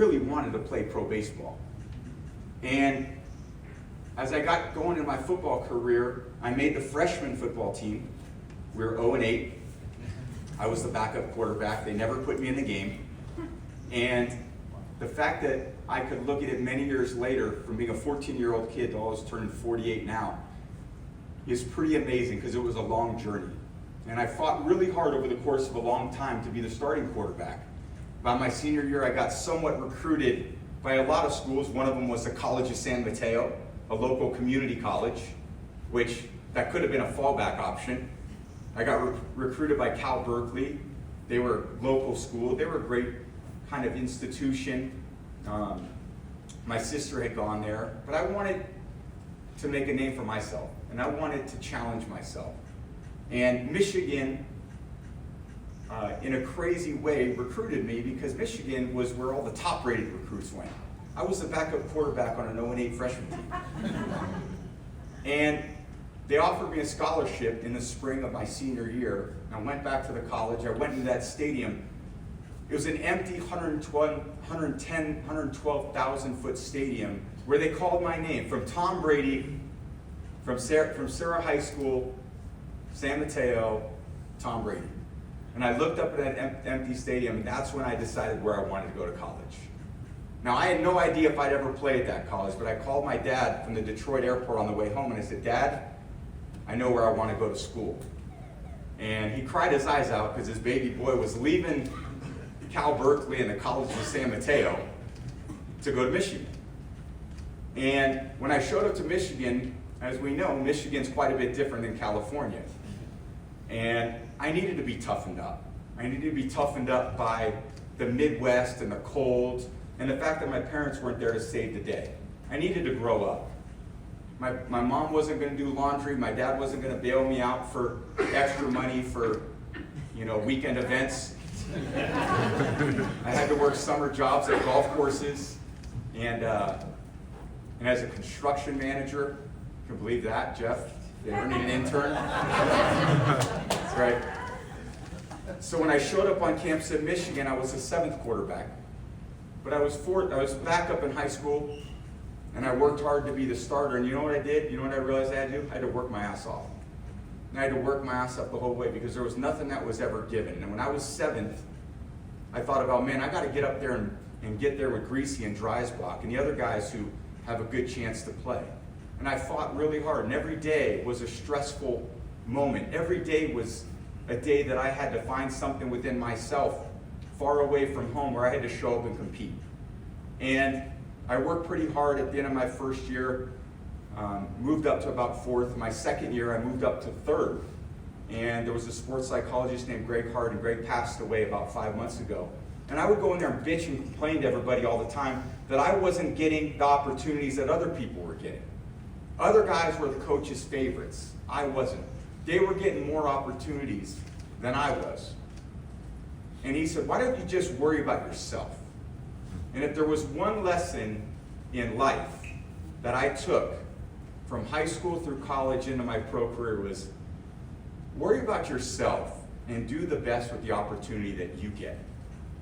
really wanted to play pro baseball. And as I got going in my football career, I made the freshman football team. We were 0-8. I was the backup quarterback. They never put me in the game. And the fact that I could look at it many years later, from being a 14-year-old kid to almost turning 48 now, is pretty amazing because it was a long journey. And I fought really hard over the course of a long time to be the starting quarterback. By my senior year, I got somewhat recruited by a lot of schools. One of them was the College of San Mateo, a local community college, which that could have been a fallback option. I got recruited by Cal Berkeley. They were a local school. They were a great kind of institution. My sister had gone there, but I wanted to make a name for myself, and I wanted to challenge myself. And Michigan, in a crazy way, recruited me because Michigan was where all the top-rated recruits went. I was the backup quarterback on an 0-8 freshman team. And they offered me a scholarship in the spring of my senior year. I went back to the college. I went into that stadium. It was an empty 112,000 foot stadium where they called my name, from Tom Brady, from Sarah High School, San Mateo, Tom Brady. And I looked up at that empty stadium, and that's when I decided where I wanted to go to college. Now, I had no idea if I'd ever play at that college, but I called my dad from the Detroit airport on the way home, and I said, Dad, I know where I want to go to school. And he cried his eyes out because his baby boy was leaving Cal Berkeley and the College of San Mateo to go to Michigan. And when I showed up to Michigan, as we know, Michigan's quite a bit different than California. And I needed to be toughened up. I needed to be toughened up by the Midwest and the cold and the fact that my parents weren't there to save the day. I needed to grow up. My mom wasn't going to do laundry. My dad wasn't going to bail me out for extra money for, weekend events. I had to work summer jobs at golf courses, and as a construction manager, you can believe that, Jeff? They ever need an intern? That's right. So when I showed up on campus in Michigan, I was the 7th quarterback. But I was back up in high school, and I worked hard to be the starter. And you know what I did? You know what I realized I had to do? I had to work my ass off. And I had to work my ass up the whole way because there was nothing that was ever given. And when I was 7th, I thought about, man, I got to get up there and get there with Greasy and Dreisbach and the other guys who have a good chance to play. And I fought really hard, and every day was a stressful moment. Every day was a day that I had to find something within myself far away from home where I had to show up and compete. And I worked pretty hard at the end of my first year, moved up to about 4th. My second year, I moved up to 3rd. And there was a sports psychologist named Greg Hart, and Greg passed away about 5 months ago. And I would go in there and bitch and complain to everybody all the time that I wasn't getting the opportunities that other people were getting. Other guys were the coach's favorites. I wasn't. They were getting more opportunities than I was. And he said, why don't you just worry about yourself? And if there was one lesson in life that I took from high school through college into my pro career was worry about yourself and do the best with the opportunity that you get.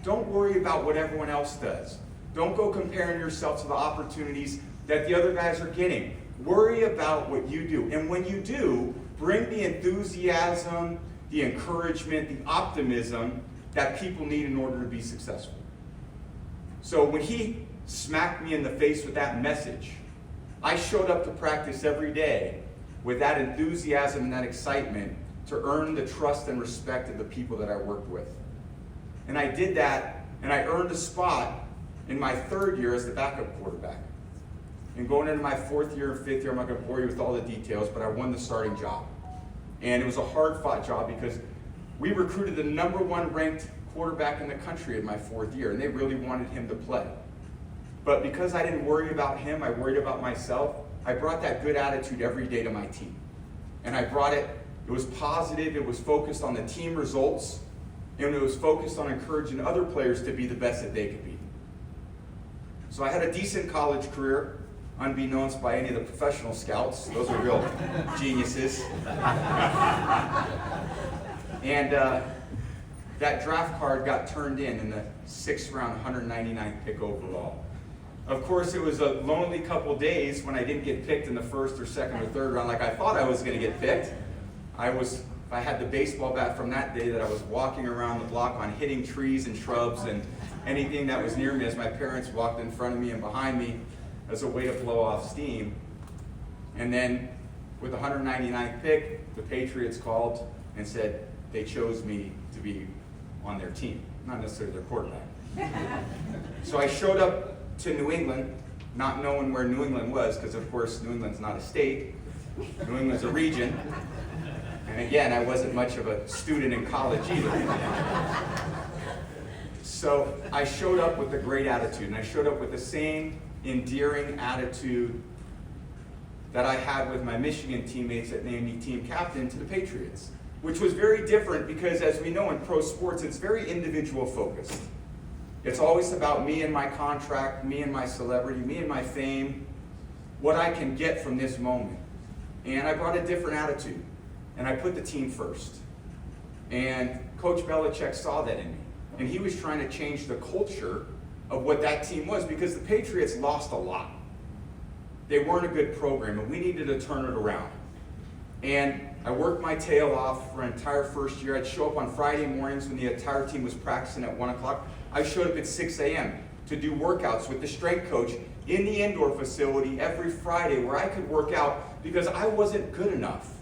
Don't worry about what everyone else does. Don't go comparing yourself to the opportunities that the other guys are getting. Worry about what you do. And when you do, bring the enthusiasm, the encouragement, the optimism that people need in order to be successful. So when he smacked me in the face with that message, I showed up to practice every day with that enthusiasm and that excitement to earn the trust and respect of the people that I worked with. And I did that, and I earned a spot in my 3rd year as the backup quarterback. And going into my 4th year and 5th year, I'm not going to bore you with all the details, but I won the starting job. And it was a hard-fought job because we recruited the #1 ranked quarterback in the country in my 4th year, and they really wanted him to play. But because I didn't worry about him, I worried about myself, I brought that good attitude every day to my team. And I brought it was positive, it was focused on the team results, and it was focused on encouraging other players to be the best that they could be. So I had a decent college career, unbeknownst by any of the professional scouts. Those are real geniuses. And that draft card got turned in the 6th round, 199th pick overall. Of course, it was a lonely couple days when I didn't get picked in the 1st or 2nd or 3rd round like I thought I was going to get picked. I had the baseball bat from that day that I was walking around the block on, hitting trees and shrubs and anything that was near me as my parents walked in front of me and behind me as a way to blow off steam. And then with the 199th pick, the Patriots called and said they chose me to be on their team, not necessarily their quarterback. So I showed up to New England, not knowing where New England was, because of course New England's not a state, New England's a region. And again, I wasn't much of a student in college either. So I showed up with a great attitude, and I showed up with the same endearing attitude that I had with my Michigan teammates that named me team captain to the Patriots, which was very different because, as we know in pro sports, it's very individual focused. It's always about me and my contract, me and my celebrity, me and my fame, what I can get from this moment. And I brought a different attitude, and I put the team first. And Coach Belichick saw that in me, and he was trying to change the culture of what that team was, because the Patriots lost a lot. They weren't a good program, and we needed to turn it around. And I worked my tail off for an entire first year. I'd show up on Friday mornings when the entire team was practicing at 1 o'clock. I showed up at 6 a.m. to do workouts with the strength coach in the indoor facility every Friday, where I could work out because I wasn't good enough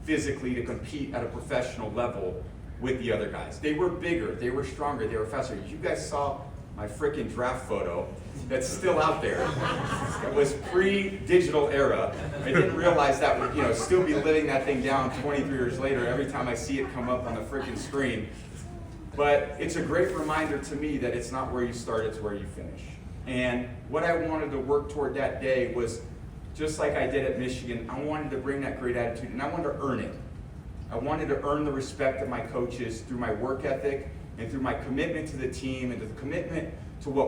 physically to compete at a professional level with the other guys. They were bigger, they were stronger, they were faster. You guys saw my freaking draft photo that's still out there. It was pre-digital era. I didn't realize that would, still be living that thing down 23 years later every time I see it come up on the freaking screen. But it's a great reminder to me that it's not where you start, it's where you finish. And what I wanted to work toward that day was, just like I did at Michigan, I wanted to bring that great attitude, and I wanted to earn it. I wanted to earn the respect of my coaches through my work ethic and through my commitment to the team and to the commitment to what